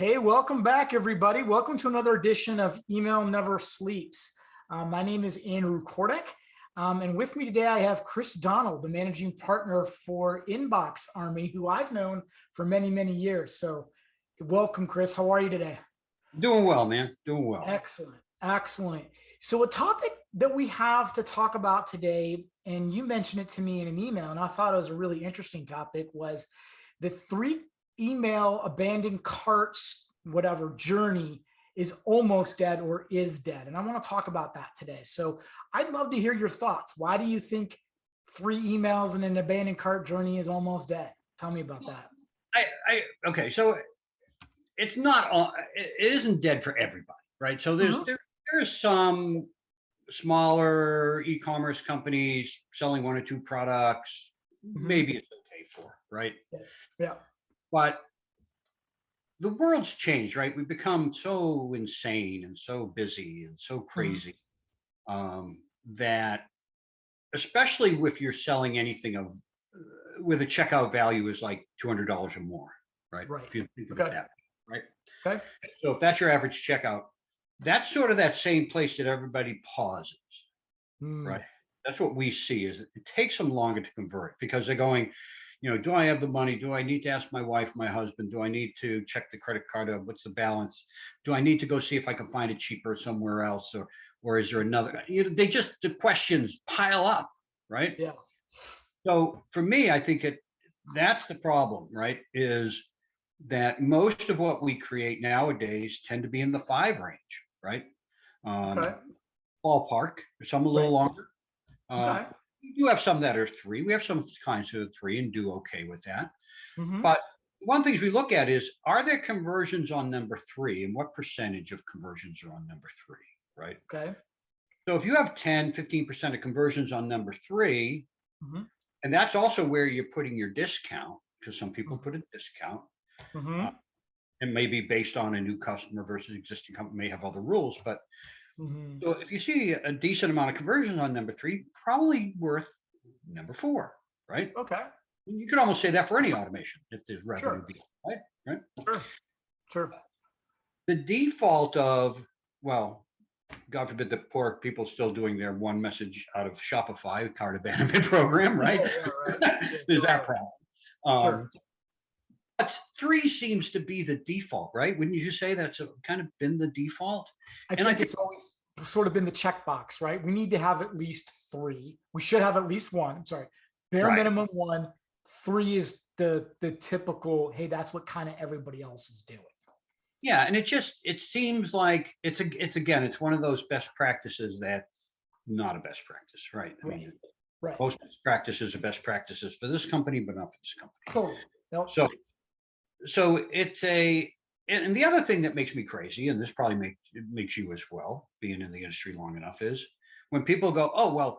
Hey, welcome back, everybody. Welcome to another edition of Email Never Sleeps. My name is Andrew Kordek, and with me today I have Chris Donald, the managing partner for Inbox Army, who I've known for many, many years. So welcome, Chris. How are you today? Doing well, man. Doing well. Excellent. Excellent. So a topic that we have to talk about today, and you mentioned it to me in an email, and I thought it was a really interesting topic, was the 3 email abandoned carts, whatever journey is almost dead or is dead. And I want to talk about that today. So I'd love to hear your thoughts. Why do you think 3 emails and an abandoned cart journey is almost dead? Tell me about that. Okay, so it's not all, it isn't dead for everybody, right? So there's some smaller e-commerce companies selling 1 or 2 products, maybe it's okay for, right? Yeah. But the world's changed, right? We've become so insane and so busy and so crazy that, especially if you're selling anything of with a checkout value is like $200 or more, right? If you think of it that way, right? Okay. So if that's your average checkout, that's sort of that same place that everybody pauses, right? That's what we see is it takes them longer to convert because they're going, do I have the money? Do I need to ask my wife, my husband? Do I need to check the credit card? What's the balance? Do I need to go see if I can find it cheaper somewhere else? Or is there another? The questions pile up, right? Yeah. So for me, I think that's the problem, right? Is that most of what we create nowadays tend to be in the 5 range, right? Ballpark, some a little longer. We do have some that are 3. We have some clients that are 3 and do okay with that. But one of the things we look at is, are there conversions on number 3 and what percentage of conversions are on number 3, right? Okay. So if you have 10, 15% of conversions on number 3, and that's also where you're putting your discount, because some people put a discount. And maybe based on a new customer versus existing company may have other rules, but so if you see a decent amount of conversions on number 3, probably worth number 4, right? Okay. You could almost say that for any automation if there's revenue, right? Sure. The default of, well, God forbid the poor people still doing their 1 message out of Shopify cart abandonment program, right? There's that problem. But 3 seems to be the default, right? Wouldn't you say that's kind of been the default? I think it's always sort of been the checkbox, right? We need to have at least 3. We should have at least 1. I'm sorry, bare minimum 1. 3 is the typical. Hey, that's what kind of everybody else is doing. Yeah, and it seems like it's one of those best practices that's not a best practice, right? I mean, most best practices are best practices for this company, but not for this company. Totally. So it's and the other thing that makes me crazy, and this probably makes you as well, being in the industry long enough, is when people go, oh, well,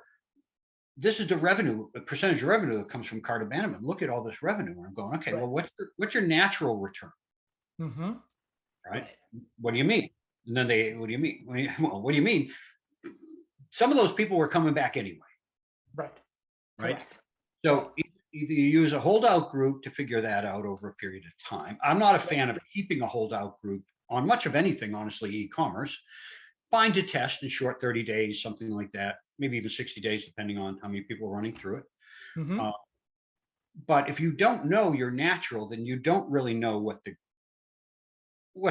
this is the percentage of revenue that comes from cart abandonment. Look at all this revenue. And I'm going, okay, well, what's your natural return? Right? What do you mean? And then what do you mean? Well, what do you mean? Some of those people were coming back anyway. Right? Correct. So either you use a holdout group to figure that out over a period of time. I'm not a fan of keeping a holdout group on much of anything, honestly, e-commerce. Fine to test in short 30 days, something like that, maybe even 60 days, depending on how many people are running through it. But if you don't know your natural, then you don't really know what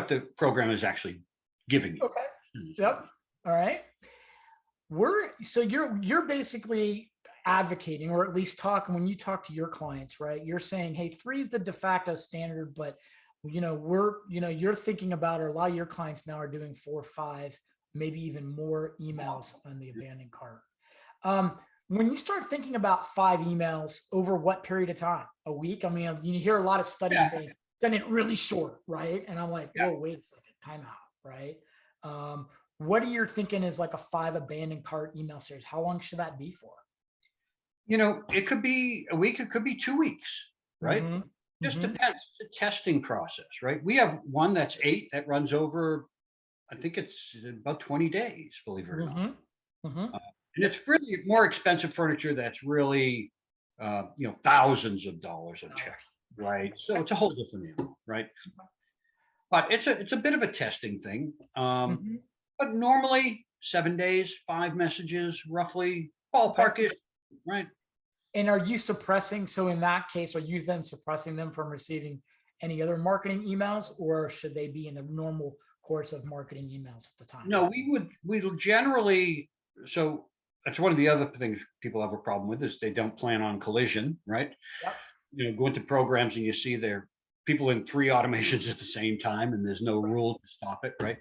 the program is actually giving you. Okay. Yep. All right. So you're basically advocating, or at least when you talk to your clients, right? You're saying, hey, 3 is the de facto standard, but you're thinking about, or a lot of your clients now are doing 4, 5, maybe even more emails on the abandoned cart. When you start thinking about 5 emails over what period of time? A week? I mean, you hear a lot of studies saying send it really short, right? And I'm like, whoa, wait a second, time out, right? What are you thinking is like a 5 abandoned cart email series? How long should that be for? It could be a week, it could be 2 weeks, right? Just depends. It's a testing process, right? We have one that's 8 that runs over, I think it's about 20 days, believe it or not. And it's really more expensive furniture that's really, thousands of dollars a check, right? So it's a whole different animal, right? but it's a bit of a testing thing. Mhm. But normally 7 days, 5 messages, roughly Okay. ballpark-ish, right? And are you suppressing? So in that case, are you then suppressing them from receiving any other marketing emails, or should they be in the normal course of marketing emails at the time? No, we'll generally, so that's one of the other things people have a problem with is they don't plan on collision, right? Yep. Go into programs and you see there people in three automations at the same time, and there's no Right. rule to stop it, right?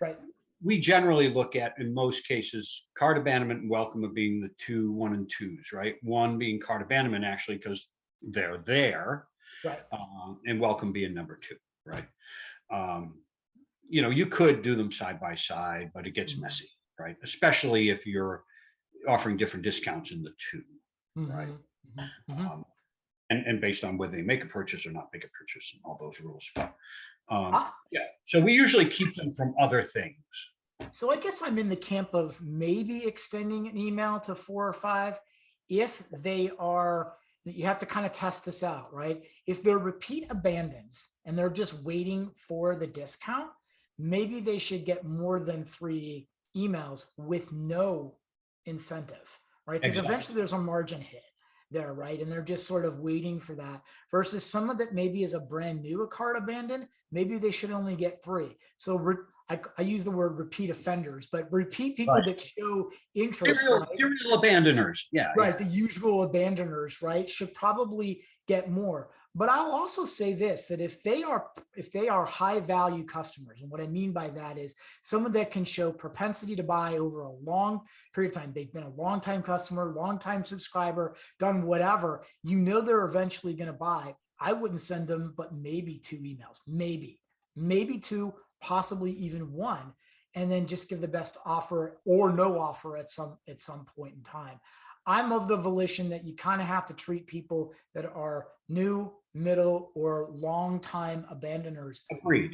Right. We generally look at, in most cases, cart abandonment and welcome of being the two, one and twos, right? One being cart abandonment actually because they're there, Right. and welcome being number two, right? Um, you could do them side by side, but it gets Mhm. messy, right? Especially if you're offering different discounts in the two, right? Mhm. Mhm. Mhm. Um, and based on whether they make a purchase or not make a purchase and all those rules. But Ah, yeah, so we usually keep them from other things. so I guess I'm in the camp of maybe extending an email to 4 or 5 if they are. You have to kind of test this out, right? If they're repeat abandons and they're just waiting for the discount, maybe they should get more than 3 emails with no incentive, right? Because Exactly. eventually there's a margin hit there, right? And they're just sort of waiting for that versus someone that maybe is a brand new a cart abandoned, maybe they should only get 3. So I use the word repeat offenders, but repeat people Right. that show interest, Serial, right? serial abandoners. Yeah, Right, yeah. the usual abandoners, right, should probably get more. But I'll also say this, that if they are high value customers, and what I mean by that is someone that can show propensity to buy over a long period of time, they've been a long time customer, long time subscriber, done whatever, they're eventually going to buy. I wouldn't send them but maybe 2 emails, maybe 2, possibly even 1, and then just give the best offer or no offer at some point in time. I'm of the volition that you kind of have to treat people that are new, middle, or long time abandoners Agreed.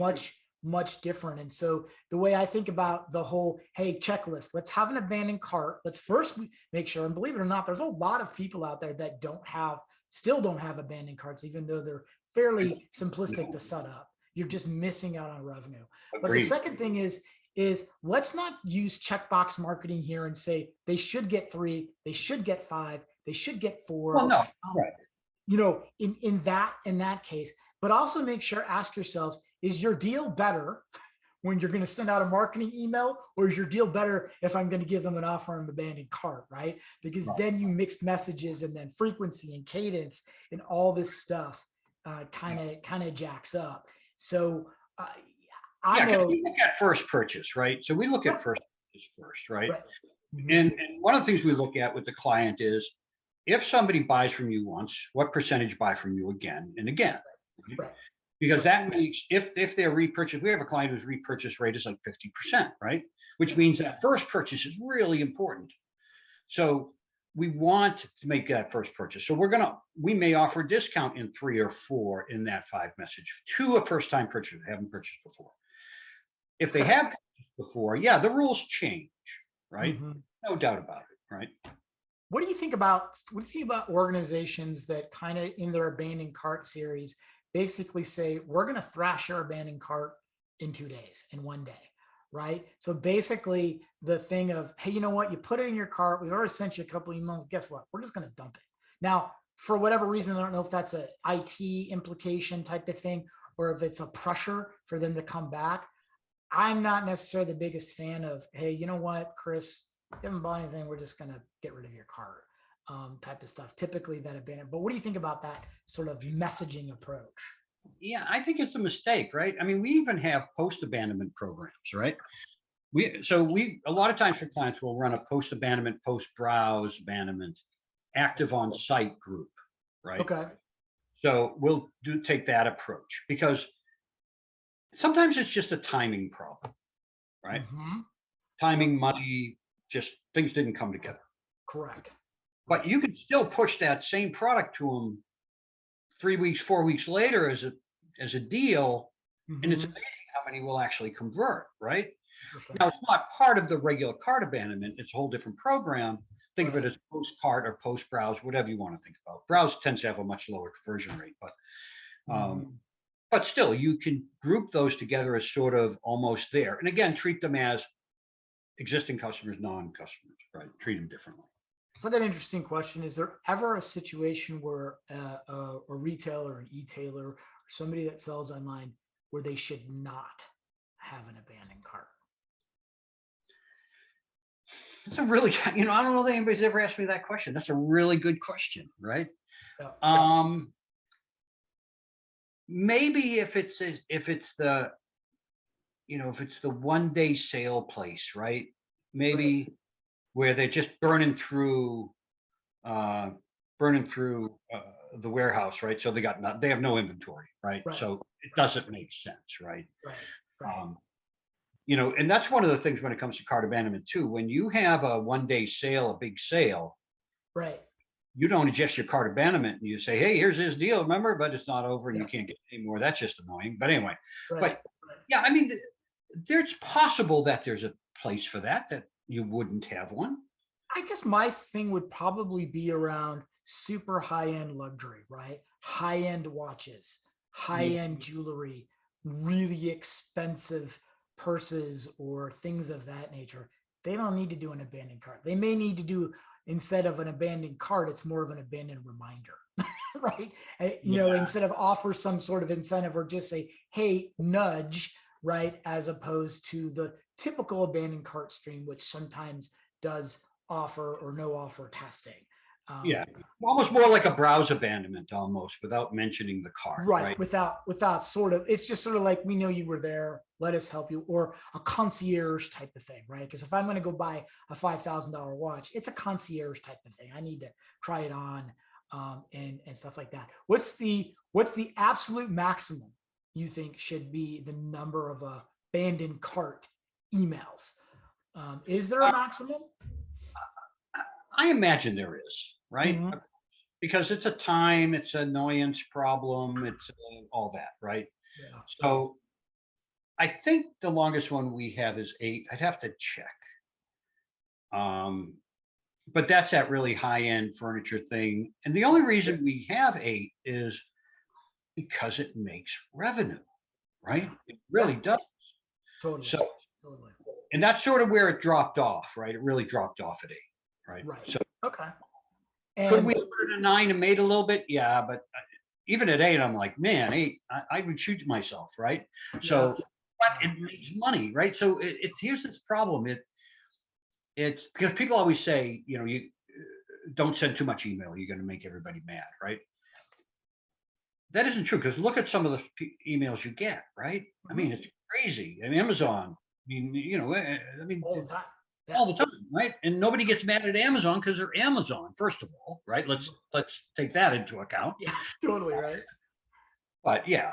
much different. And so the way I think about the whole, hey, checklist, let's have an abandoned cart. Let's first make sure, and believe it or not, there's a lot of people out there that still don't have abandoned carts, even though they're fairly simplistic to set up. You're just missing out on revenue. But the Agreed. second thing is let's not use checkbox marketing here and say they should get 3, they should get 5, they should get 4. Well, no, Um, right. in that case, but also make sure, ask yourselves, is your deal better when you're going to send out a marketing email, or is your deal better if I'm going to give them an offer on an abandoned cart, right? Because Right. then you mixed messages and then frequency and cadence and all this stuff kind of jacks up. So uh, Yeah, I'm because a we look at first purchase, right? So we look at yep, first purchase first, right? right. Mhm. And one of the things we look at with the client is if somebody buys from you once, what percentage buy from you again and again? Right? Right. Because Right. that makes if they're repurchased, we have a client whose repurchase rate is like 50%, right? Which Yeah. means that first purchase is really important. So we want to make that first purchase. So we may offer a discount in 3 or 4 in that 5 message to a first time purchaser who haven't purchased before. If they Okay. have before, yeah, the rules change, right? Mhm. No doubt about it, right? What do you think about organizations that kind of in their abandoned cart series basically say we're going to thrash your abandoned cart in 2 days, in one day, right? So basically the thing of, hey, you know what, you put it in your cart, we've already sent you a couple emails, guess what, we're just going to dump it now. For whatever reason, I don't know if that's a IT implication type of thing or if it's a pressure for them to come back. I'm not necessarily the biggest fan of, hey, you know what, Chris, you haven't bought anything, we're just going to get rid of your cart, type of stuff. Typically that abandoned. But what do you think about that sort of messaging approach? Yeah, I think it's a mistake, right? I mean, we even have post abandonment programs, right? We a lot of times for clients we'll run a post abandonment, post browse abandonment, active on site group, right? Okay. So we'll take that approach because sometimes it's just a timing problem, right? Mm-hmm. Yep. Timing, money, just things didn't come together. Correct. But Right. you can still push that same product to them 3 weeks, 4 weeks later as a deal, and it's Mm-hmm. amazing how many will actually convert, right? Interesting. Now it's not part of the regular cart abandonment; it's a whole different program. Think of it Right. as post cart or post browse, whatever you want to think about. Browse tends to have a much lower conversion rate, but um, Mm-hmm. but still, you can group those together as sort of almost there. And again, treat them as existing customers, non-customers, right? Treat them differently. So I got an interesting question. Is there ever a situation where a retailer, an e-tailer, or somebody that sells online where they should not have an abandoned cart? It's a really, I don't know that anybody's ever asked me that question. That's a really good question, right? Yeah. Maybe if it's the, if it's the 1 day sale place, right? Maybe Right. where they're just burning through the warehouse, right? So they have no inventory, right? Right. So it doesn't make sense, right? Right. Right. And that's one of the things when it comes to cart abandonment too. When you have a 1 day sale, a big sale, Right. you don't adjust your cart abandonment and you say, hey, here's his deal, remember, but it's not over and Yeah. you can't get any more. That's just annoying. But anyway, Right. but Right. yeah, there's possible that there's a place for that you wouldn't have one. I guess my thing would probably be around super high-end luxury, right? High-end watches, high-end jewelry, really expensive purses or things of that nature. They don't need to do an abandoned cart. They may need to do, instead of an abandoned cart, it's more of an abandoned reminder, right? Yeah. Instead of offer some sort of incentive or just say, hey, nudge, right? As opposed to the typical abandoned cart stream, which sometimes does offer or no offer testing. Yeah, almost more like a browse abandonment, almost without mentioning the cart, Right. right? Without sort of, it's just sort of like, we know you were there, let us help you, or a concierge type of thing, right? Because if I'm going to go buy a $5,000 watch, it's a concierge type of thing. I need to try it on, and stuff like that. What's the absolute maximum you think should be the number of abandoned cart emails? Is there a maximum? I imagine there is, right? Mhm. Because it's an annoyance problem, it's all that, right? Yeah. So I think the longest one we have is 8. I'd have to check. But that's that really high-end furniture thing. And the only reason we have 8 is because it makes revenue, right? It really does. Totally. So, Totally. and that's sort of where it dropped off, right? It really dropped off at 8, right? Right. So Okay. could And we have put it at 9 and made a little bit? Yeah, but even at 8, I'm like, man, 8, I would shoot myself, right? So, but it makes money, right? So it's here's this problem. It's because people always say, you don't send too much email. You're going to make everybody mad, right? That isn't true because look at some of the emails you get, right? I mean, it's crazy. And Amazon, all the time. Yeah. all the time, right? And nobody gets mad at Amazon because they're Amazon, first of all, right? Let's take that into account. Yeah, totally right. But yeah,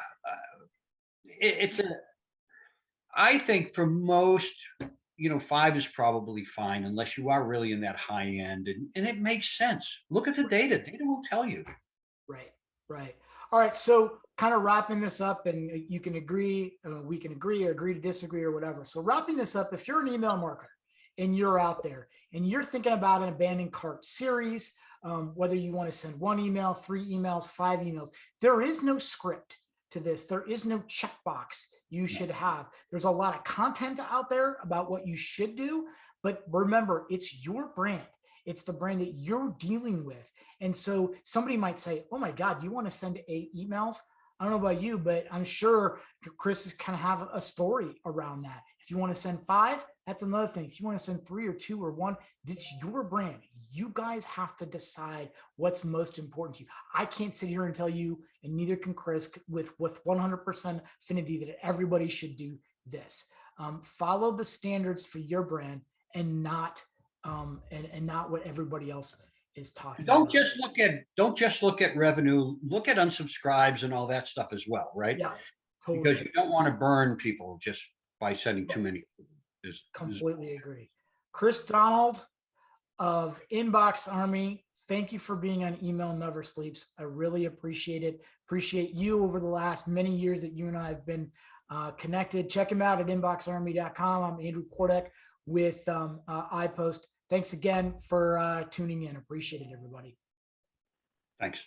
I think for most, 5 is probably fine unless you are really in that high end, and it makes sense. Look at the data. Data will tell you. Right. Right. All right. So kind of wrapping this up, and you can agree, we can agree or agree to disagree or whatever. So wrapping this up, if you're an email marketer and you're out there and you're thinking about an abandoned cart series, whether you want to send 1 email, 3 emails, 5 emails, there is no script to this. There is no checkbox you should have. There's a lot of content out there about what you should do, but remember, it's your brand. It's the brand that you're dealing with. And so somebody might say, oh my God, you want to send 8 emails? I don't know about you, but I'm sure Chris is kind of have a story around that. If you want to send 5, that's another thing. If you want to send 3 or 2 or 1, it's your brand. You guys have to decide what's most important to you. I can't sit here and tell you, and neither can Chris, with 100% affinity that everybody should do this. Follow the standards for your brand and not what everybody else is talking Don't about. don't just look at revenue. Look at unsubscribes and all that stuff as well, right? Yeah, totally. Because you don't want to burn people just by sending too many. Completely agree. Chris Donald of Inbox Army, thank you for being on Email Never Sleeps. I really appreciate it. Appreciate you over the last many years that you and I have been connected. Check him out at inboxarmy.com. I'm Andrew Kordek with iPost. Thanks again for tuning in. Appreciate it, everybody. Thanks.